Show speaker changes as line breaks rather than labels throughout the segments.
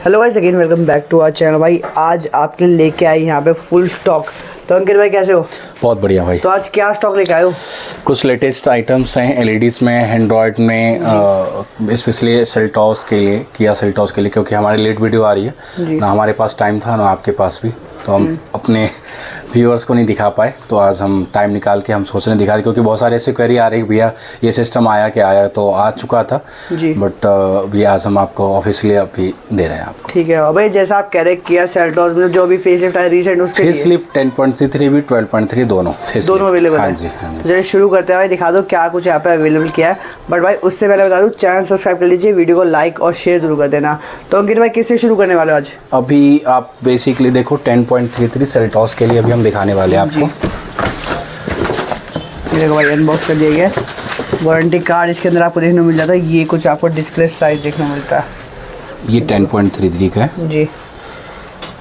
Hello guys, again welcome back to our channel. भाई आज आपके लिए लेके आई यहाँ पे फुल स्टॉक। तो अंकित भाई कैसे हो?
बहुत बढ़िया भाई।
तो आज क्या स्टॉक लेके आए हो?
कुछ लेटेस्ट आइटम्स हैं एलईडीज में, एंड्रॉयड में, स्पेशली सेल्टॉस के लिए, किया सेल्टॉस के लिए, क्योंकि हमारी लेट वीडियो आ रही है ना, हमारे पास टाइम था ना आपके पास भी, तो हम अपने व्यूअर्स को नहीं दिखा पाए। तो आज हम टाइम निकाल के हम सोच रहे हैं दिखा दें, क्योंकि बहुत सारे ऐसे क्वेरी आ रही है भैया ये सिस्टम आया क्या आया, तो आ चुका था बट अभी आज हम आपको ऑफिशियली अभी दे रहे हैं आपको।
ठीक है भाई, जैसा आप कह रहे हैं किया सेल्टॉस में जो भी फेसलिफ्ट आया रिसेंट, उसके
फेसलिफ्ट 10.3 भी 12.3 दोनों
अवेलेबल है।
हाँ जी।
चलिए शुरू करते हैं भाई, दिखा दो क्या कुछ यहाँ पे अवेलेबल किया है। बट भाई उससे पहले बता दूँ, चैनल सब्सक्राइब कर लीजिए, वीडियो को लाइक और शेयर जरूर कर देना। तो अंकित भाई किससे शुरू करने वाले हो आज?
अभी आप बेसिकली देखो 10.33 सेल्टॉस के लिए अभी हम दिखाने वाले हैं आपको।
देखो भाई अनबॉक्स कर दिया गया, वारंटी कार्ड इसके अंदर आपको देखने को मिल जाता है। ये कुछ आपको डिस्प्ले साइज देखने को मिलता है,
ये 10.33 का है
जी,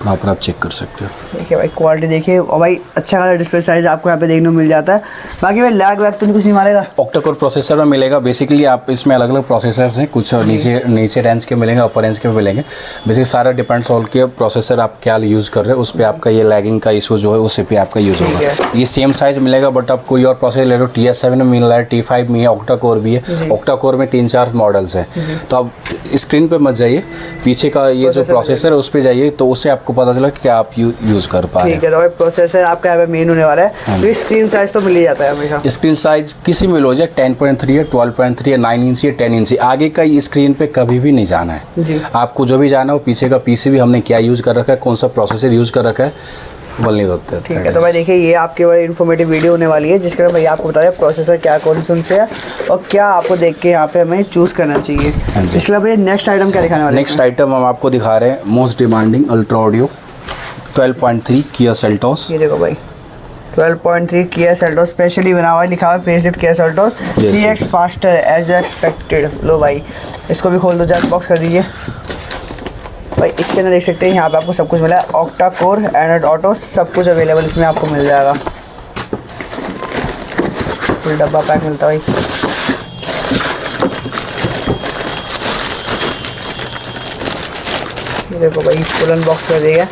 प्रॉपर आप चेक कर सकते हो।
देखिए भाई क्वालिटी देखिए, और भाई अच्छा खासा डिस्प्ले साइज आपको यहाँ पे देखने को मिल जाता है। बाकी भाई लैग वैग तो कुछ नहीं मारेगा?
ऑक्टा कोर प्रोसेसर में मिलेगा। बेसिकली आप इसमें अलग अलग प्रोसेसर्स हैं, कुछ नीचे रेंज के मिलेंगे, अपर रेंज के मिलेंगे। बेसिकली सारा डिपेंड्स ऑन के प्रोसेसर आप क्या यूज़ कर रहे हो, उस पर आपका ये लैगिंग का इशू जो है उस पर आपका यूज़ होगा। ये सेम साइज़ मिलेगा, बट आप कोई और प्रोसेसर ले लो, TS7 में मिल रहा है, T5 में है, ऑक्टा कोर भी है। ऑक्टा कोर में 3-4 मॉडल्स हैं, तो आप स्क्रीन पर मत जाइए, पीछे का ये जो प्रोसेसर है उस पर जाइए, तो उससे आपको पता चला कि आप यूज़ कर पा रहे हैं।
ठीक है, तो भाई प्रोसेसर आपका यहाँ पे मेन होने वाला है। तो स्क्रीन साइज तो मिल ही जाता है हमेशा।
स्क्रीन साइज किसी में लो जाए, 10.3 है, 12.3 है, 9 इंच है, 10 इंच। आगे का स्क्रीन पे कभी भी नहीं जाना है
जी।
आपको जो भी जाना हो, पीछे का पीसीबी हमने क्या यूज़ कर रखा है, कौन सा प्रोसेसर यूज़ कर रखा है, बोलने होते हैं।
ठीक है, तो भाई देखिए ये आपके बड़ी इन्फॉर्मेटिव वीडियो होने वाली है, जिसके अंदर भैया आपको बताया प्रोसेसर क्या कौन से है और क्या आपको देख के यहाँ पे हमें चूज़ करना चाहिए। इसके अलावा नेक्स्ट आइटम क्या दिखाने वाले हैं?
नेक्स्ट आइटम हम आपको दिखा रहे हैं most demanding ultra audio 12.3 Kia Seltos.
ये देखो भाई 12.3 किया सेल्टॉस, स्पेशली बना हुआ है, लिखा हुआ है फेसलिफ्ट किया Seltos 3x faster as expected. लो भाई इसको भी खोल दो, जैक बॉक्स कर दीजिए भाई। इसके अंदर देख सकते हैं यहाँ पे आपको सब कुछ मिला है, ऑक्टा कोर, एंड्रॉइड ऑटो, सब कुछ अवेलेबल इसमें आपको मिल जाएगा। फुल डब्बा पैक मिलता है भाई। ये देखो भाई फुल अनबॉक्स कर दिया।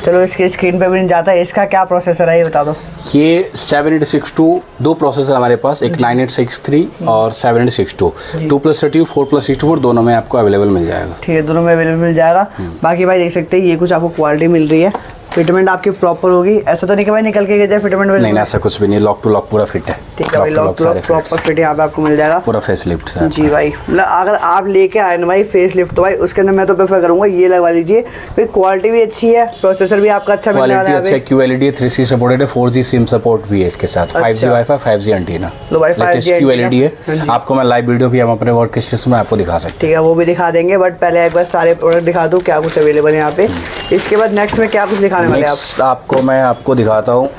चलो इसके स्क्रीन पे भी नहीं जाता है, इसका क्या प्रोसेसर है ये बता दो।
ये 7862 दो प्रोसेसर हमारे पास, एक 9863 और 7862, 2+32 4+64 दोनों में आपको अवेलेबल मिल जाएगा।
ठीक है, दोनों में अवेलेबल मिल जाएगा। बाकी भाई देख सकते हैं ये कुछ आपको क्वालिटी मिल रही है, फिटमेंट आपकी प्रॉपर होगी। ऐसा तो नहीं कि भाई निकल के जाए फिटमेंट में? नहीं,
ऐसा कुछ भी नहीं, लॉक टू लॉक पूरा फिट है।
ठीक है भाई, lock to lock proper fit यहाँ पे आपको मिल जाएगा,
पूरा फेस लिफ्ट
जी भाई। मतलब अगर आप लेके आए ना भाई फेस लिफ्ट, तो भाई उसके अंदर मैं तो प्रेफर करूंगा ये लगवा लीजिए, क्योंकि क्वालिटी भी अच्छी है, प्रोसेसर भी आपका अच्छा मिलने वाला है,
QLED 3C सपोर्टेड है, 4G सिम सपोर्ट भी है इसके साथ, 5G wifi, 5G antenna, latest QLED है। आपको मैं लाइव वीडियो भी हम अपने वर्क स्टेशन में आपको दिखा सकते हैं।
ठीक है, वो भी दिखा देंगे, बट पहले एक बार सारे प्रोडक्ट दिखा दूँ क्या कुछ अवेलेबल है यहाँ पे। इसके बाद नेक्स्ट में क्या कुछ दिखाने वाले आप?
मैं आपको दिखाता हूँ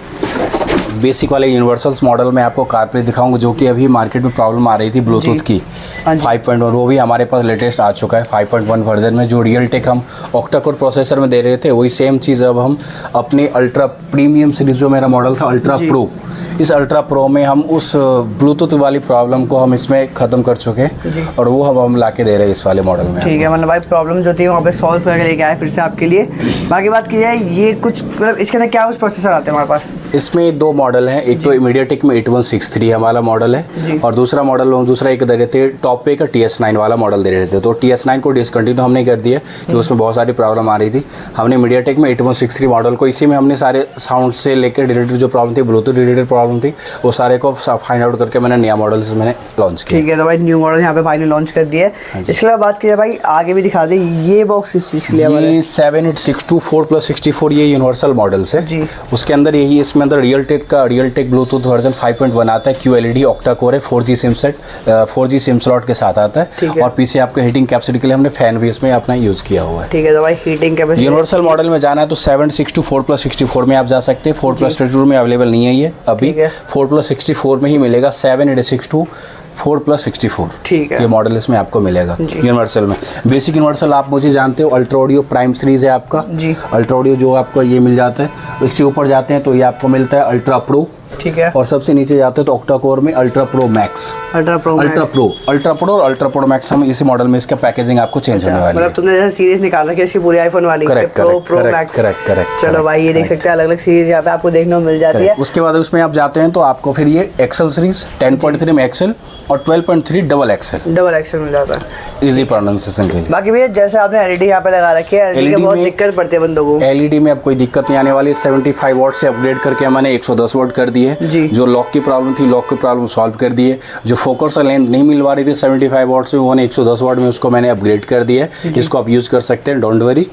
बेसिक वाले यूनिवर्सल्स मॉडल में आपको कारप्ले दिखाऊंगा, जो कि अभी मार्केट में प्रॉब्लम आ रही थी ब्लूटूथ की 5.1, वो भी हमारे पास लेटेस्ट आ चुका है 5.1 वर्जन में। जो रियल टेक हम ऑक्टा कोर प्रोसेसर में दे रहे थे, वही सेम चीज़ अब हम अपने अल्ट्रा प्रीमियम सीरीज, जो मेरा मॉडल था अल्ट्रा प्रो, इस अल्ट्रा प्रो में हम उस ब्लूटूथ वाली प्रॉब्लम को हम इसमें ख़त्म कर चुके हैं, और वो हम ला के दे रहे हैं इस वाले मॉडल में।
ठीक है, मतलब भाई प्रॉब्लम जो थी वहाँ पे सॉल्व करके लेके आए फिर से आपके लिए। बाकी बात की जाए ये कुछ मतलब इसके अंदर क्या कुछ प्रोसेसर आते हैं हमारे पास?
इसमें दो मॉडल हैं, एक तो मीडियाटेक में 8163 हमारा मॉडल है, और दूसरा एक दे रहे थे टॉप पे का TS9 वाला मॉडल दे रहे थे। तो TS9 को डिसकंटिन्यू हमने कर दिया कि उसमें बहुत सारी प्रॉब्लम आ रही थी। हमने मीडियाटेक में 8163 मॉडल को, इसी में हमने सारे साउंड से लेकर रिलेटेड जो प्रॉब्लम थी, ब्लूटूथ रिलेटेड प्रॉब्लम थी, वो सारे को फाइंड आउट करके मैंने नया मॉडल मैंने लॉन्च किया।
ठीक है, तो भाई न्यू मॉडल यहाँ पे फाइनली लॉन्च कर दिया है। इसके अलावा बात की जाए भाई आगे भी दिखा दे, ये बॉक्स किस चीज़ के लिए?
ये 7862 4+64 ये यूनिवर्सल मॉडल्स है जी। उसके अंदर यही, इसमें अंदर रियल टेक ब्लूटूथ वर्जन 5.1 आता है, QLED ऑक्टा कोर है, 4G SIM set, 4G SIM slot के साथ आता है, और पीछे आपके हीटिंग कैपेसिटी के लिए हमने फैन भी इसमें अपना यूज़ किया हुआ है।
ठीक है, तो भाई हीटिंग कैपेसिटी
यूनिवर्सल मॉडल में जाना है तो 762 4+64 में आप जा सकते हैं। 4+32 में अवेलेबल नहीं है ये अभी, 4+64 में ही मिलेगा, 7862 4+64। ठीक है, ये मॉडल इसमें आपको मिलेगा यूनिवर्सल में। बेसिक यूनिवर्सल आप मुझे जानते हो, अल्ट्रा ऑडियो प्राइम सीरीज है आपका जी। अल्ट्रा ऑडियो जो आपको ये मिल जाता है, इससे ऊपर जाते हैं तो ये आपको मिलता है अल्ट्रा प्रो
ठीक है।
और सबसे नीचे जाते हैं तो ऑक्टा कोर में ultra pro max, ultra pro और अल्ट्रा प्रो मैक्स हम इसी मॉडल में इसका पैकेजिंग आपको चेंज होने वाली है।
मतलब तुमने जैसे सीरीज निकाल रखी है इसकी पूरी आईफोन वाली, प्रो मैक्स।
करेक्ट।
चलो भाई ये देख सकते हैं, अलग अलग सीरीज यहाँ पे आपको देखने को मिल जाती है।
उसके बाद उसमें आप जाते हैं तो आपको फिर ये एक्सेल सीरीज 10.3 में एक्सेल और 12.3 डबल एक्सेल
मिल जाता है
इजी प्रोनाउंसिएशन के लिए।
बाकी भैया जैसे आपने एलईडी यहाँ पे लगा रखी है, एलईडी में बहुत दिक्कत पड़ती है बंदों को।
एलईडी में अब कोई दिक्कत नहीं आने वाली। 75 वॉट से अपग्रेड करके मैंने 110 वॉट कर दिए। जो लॉक की प्रॉब्लम थी, लॉक की प्रॉब्लम सॉल्व कर दिए। जो फोकस और लेंथ नहीं मिल पा रही थी 75 वॉट से, वो 110 वॉट में उसको मैंने अपग्रेड कर दिया है। इसको आप यूज़ कर सकते हैं, डोंट वरी।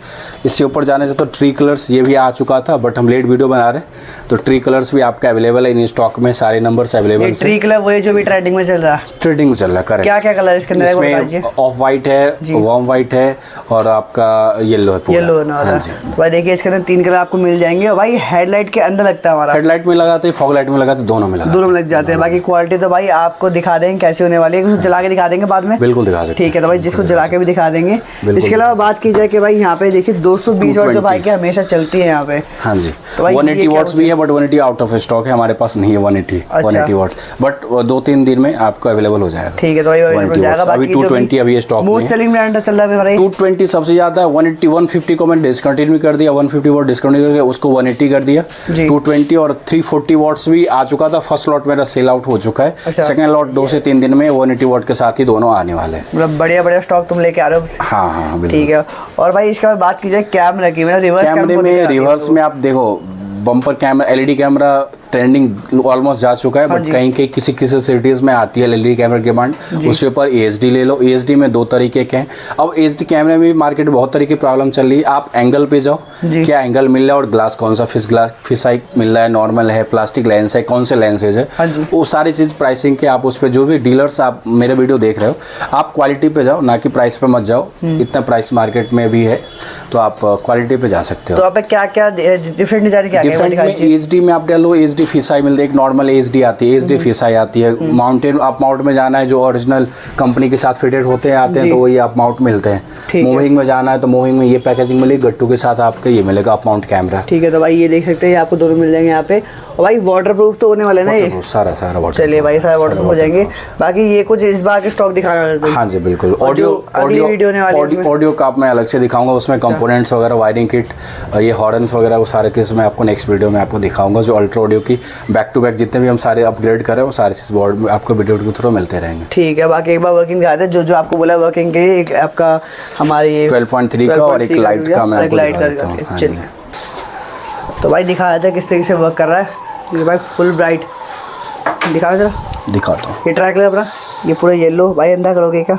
इससे ऊपर जाने से तो ट्री कलर्स ये भी आ चुका था, बट हम लेट वीडियो बना रहे हैं तो ट्री कलर्स भी आपका अवेलेबल है इन स्टॉक में, सारे नंबर्स अवेलेबल।
ट्री कलर वही जो भी ट्रेंडिंग में चल रहा है,
करेक्ट।
क्या क्या कलर इसके अंदर?
इसमें ऑफ वाइट है, वार्म वाइट है और आपका येलो है,
येलो है। भाई देखिए इसके अंदर 3 कलर आपको मिल जाएंगे। और भाई हेडलाइट के अंदर लगता है हमारा,
हेडलाइट में लगाते हैं, फॉग लाइट में लगाते हैं, दोनों में
लग जाते हैं। बाकी क्वालिटी तो भाई आपको दिखा देंगे कैसी होने वाली है, जला के दिखा देंगे बाद में,
बिल्कुल दिखा सकते।
ठीक है, तो भाई जिसको जला के भी दिखा देंगे। इसके अलावा बात की जाए कि भाई यहाँ पे देखिए 220 वॉट जो भाई के हमेशा चलती है यहाँ पे।
हाँ जी, 180 वॉट्स भी है, बट 180 आउट ऑफ स्टॉक है, हमारे पास नहीं है 180 वॉट्स, बट 2-3 दिन में आपको अवेलेबल हो जाएगा।
ठीक है, तो
अभी 220 अभी स्टॉक में
सेलिंग ब्रांड चल रहा है।
220 सबसे ज्यादा है। 180 150 को मैंने डिस्कंटिन्यू कर दिया, 150 वॉट डिस्कंटिन्यू करके उसको 180 कर दिया। 220 और 340 वॉट्स भी आ चुका था। फर्स्ट लॉट मेरा सेल आउट हो चुका है। सेकंड लॉट 2 से 3 दिन में 180 वॉट के साथ ही दोनों आने वाले हैं।
मतलब बढ़िया स्टॉक तुम लेके आ रहे हो।
हाँ
ठीक है। और भाई इसके बाद बात की जाए कैमरा की,
कैमरे में रिवर्स में आप देखो bumper camera, LED camera trending almost जा चुका है, बट कहीं कहीं किसी सिटीज़ में आती है एलईडी कैमरा की डिमांड, उसके ऊपर एएचडी ले लो। एएचडी में 2 तरीके के हैं। अब एएचडी कैमरे में मार्केट में बहुत तरीके की प्रॉब्लम चल रही है। आप एंगल पे जाओ, क्या एंगल मिल रहा है और ग्लास कौन सा फिश आई मिल रहा है, नॉर्मल है, प्लास्टिक लेंस है, कौन से लेंसेज है, वो सारी चीज़ प्राइसिंग के आप उस पर जो भी डीलर्स आप मेरे वीडियो देख रहे हो, आप क्वालिटी पे जाओ, ना कि प्राइस पे मत जाओ। इतना प्राइस मार्केट में भी है तो आप क्वालिटी पे जा सकते हो।
तो आप क्या क्या डिफरेंट डिजाइन क्या
डिफरेंट में एएचडी में आप डालो, एएचडी फिश आई मिलती है, एक नॉर्मल एएचडी आती है, एएचडी फिश आई आती है। माउंटेन आप माउंट में जाना है, जो ओरिजिनल कंपनी के साथ फिटेड होते हैं आते हैं, तो वही आप माउंट मिलते हैं। मूविंग में जाना है तो मूविंग में ये पैकेजिंग मिलेगी, गट्टू के साथ आपका ये मिलेगा आप माउंट कैमरा।
ठीक है, तो भाई ये देख सकते हैं आपको दोनों मिल जाएंगे यहाँ पे। और भाई वाटरप्रूफ तो होने वाले ना ये
सारा वाटर।
चलिए भाई सारा वाटरप्रूफ हो जाएंगे। बाकी ये कुछ इस बार के स्टॉक दिखाने वाले।
हाँ जी बिल्कुल। ऑडियो का मैं अलग से दिखाऊंगा, उसमें कंपोनेंट्स वगैरह, वायरिंग किट, ये हॉर्न्स वगैरह, वो सारे किस मैं आपको नेक्स्ट वीडियो में आपको दिखाऊंगा। जो अल्ट्रा ऑडियो की बैक टू बैक जितने भी हम सारे अपग्रेड करें, वो सारे चीज़ बोर्ड में आपको वीडियो के थ्रू मिलते रहेंगे।
ठीक है, बाकी एक बार वर्किंग दिखाते हैं, जो आपको बोला वर्किंग के लिए। एक आपका हमारे
12.3 का और एक लाइट का मैं आपको दिखा देता हूं।
चलिए, तो भाई दिखा देता है किस तरीके से वर्क कर रहा है। ये भाई फुल ब्राइट दिखा जरा,
दिखाता हूँ।
ये ट्रैक कलर अपना ये पूरा येलो। भाई अंधा करोगे क्या?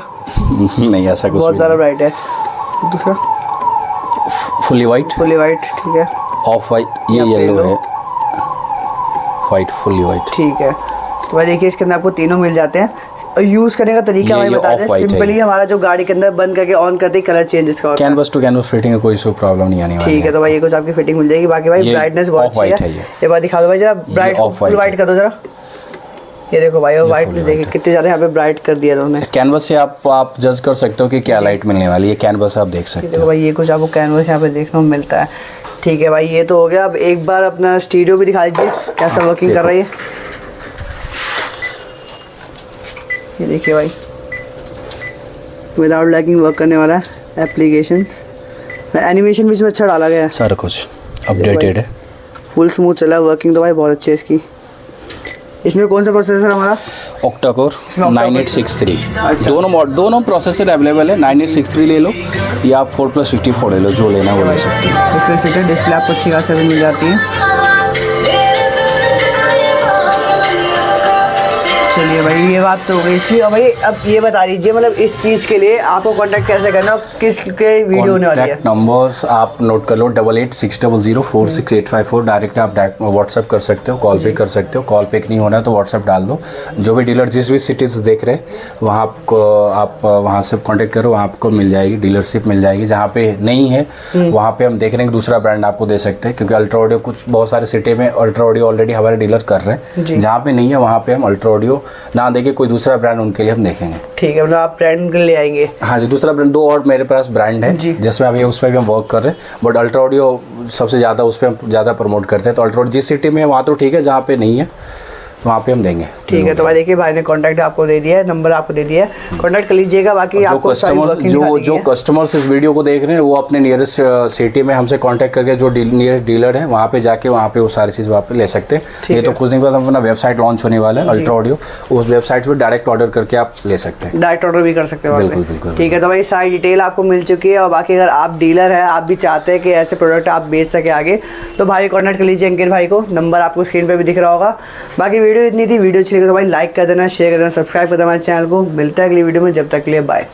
नहीं ऐसा कुछ,
बहुत ज़्यादा ब्राइट है। दूसरा
फुली वाइट,
ठीक है।
ऑफ वाइट, ये येलो है, वाइट, फुली वाइट।
ठीक है, तो भाई देखिए इसके अंदर आपको तीनों मिल जाते हैं। और यूज़ करने का तरीका भाई बता दें, सिंपली हमारा जो गाड़ी के अंदर बंद करके ऑन करते ही कलर चेंज इसका
कैनवस टू कैनवस फिटिंग है, कोई सो प्रॉब्लम नहीं आने वाली है।
ठीक है, तो भाई ये कुछ आपकी फिटिंग मिल जाएगी। बाकी भाई ब्राइटनेस बहुत अच्छी है। ये बात दिखा दो भाई जरा, ब्राइट फुल वाइट कर दो जरा। ये देखो भाई, और वाइट में देखिए कितने ज़्यादा यहाँ पे ब्राइट कर दिया उन्होंने।
कैनवस से आप जज कर सकते हो कि क्या लाइट मिलने वाली है, कैनवस आप देख सकते हो।
भाई ये कुछ आपको कैनवस यहाँ पे देखने को मिलता है। ठीक है भाई, ये तो हो गया। अब एक बार अपना स्टीरियो भी दिखा दीजिए कैसा वर्किंग कर रही है। ये देखिए भाई, विदाउट लैगिंग वर्क करने वाला है। एप्लीकेशंस, एनिमेशन भी इसमें अच्छा डाला गया है,
सारा कुछ अपडेटेड है,
फुल स्मूथ चला है। वर्किंग तो भाई बहुत अच्छी है इसकी। इसमें कौन सा प्रोसेसर है हमारा?
Octa core 9863। दोनों प्रोसेसर अवेलेबल है। 9863 ले लो या आप 4+64 ले लो, जो लेना वो ले सकते हैं।
डिस्प्ले आपको अच्छी खासी मिल जाती है। चलिए भाई, ये बात तो हो गई इसकी। और भाई अब ये बता दीजिए, मतलब इस चीज़ के लिए आपको कांटेक्ट कैसे करना, किस के वीडियो होने वाली है?
नंबर्स आप नोट कर लो, 8860046854। डायरेक्ट आप व्हाट्सएप कर सकते हो, कॉल पे कर सकते हो। कॉल पे नहीं होना है तो व्हाट्सएप डाल दो। जो भी डीलर जिस भी सिटीज़ देख रहे वहाँ आपको आप वहाँ से कॉन्टेक्ट करो, वहाँ आपको मिल जाएगी, डीलरशिप मिल जाएगी। जहाँ पे नहीं है वहाँ पे हम देख रहे हैं दूसरा ब्रांड आपको दे सकते हैं, क्योंकि अल्ट्रा ऑडियो कुछ बहुत सारे सिटी में अल्ट्रा ऑडियो ऑलरेडी हमारे डीलर कर रहे हैं। जहाँ पे नहीं है वहाँ पे हम अल्ट्रा ऑडियो ना देखे कोई दूसरा ब्रांड उनके लिए हम देखेंगे।
ठीक है, मतलब आप ब्रांड ले आएंगे।
हाँ जी, दूसरा ब्रांड 2 और मेरे पास ब्रांड है जिसमें अभी उस पर भी हम वर्क कर रहे हैं, बट अल्ट्रा ऑडियो सबसे ज़्यादा उस पर हम ज़्यादा प्रमोट करते हैं। तो अल्ट्रा जिस सिटी में है वहाँ तो ठीक है, जहाँ पे नहीं है वहाँ पे हम देंगे।
ठीक है, तो भाई देखिए भाई ने कॉन्टैक्ट आपको दे दिया है, नंबर आपको दे दिया है, कॉन्टैक्ट कर लीजिएगा। बाकी आपको
जो कस्टमर्स इस वीडियो को देख रहे हैं वो अपने नियरेस्ट सिटी में हमसे कांटेक्ट करके जो नियरेस्ट डीलर है वहाँ पे जाके वहाँ पे वो सारी चीज़ वहाँ पे ले सकते हैं। ये तो कुछ दिन बाद अपना वेबसाइट लॉन्च होने वाला है अल्ट्रा ऑडियो, उस वेबसाइट पर डायरेक्ट ऑर्डर करके आप ले सकते हैं,
डायरेक्ट ऑर्डर भी कर सकते हैं।
बिल्कुल बिल्कुल।
ठीक है, तो भाई सारी डिटेल आपको मिल चुकी है। और बाकी अगर आप डीलर है, आप भी चाहते हैं कि ऐसे प्रोडक्ट आप बेच सके आगे, तो भाई कॉन्टैक्ट कर लीजिए अंकित भाई को, नंबर आपको स्क्रीन पर भी दिख रहा होगा। बाकी वीडियो इतनी थी, वीडियो अच्छी लगी तो भाई लाइक कर देना, शेयर कर देना, सब्सक्राइब कर देना हमारे चैनल को। मिलता है अगली वीडियो में, जब तक के लिए बाय।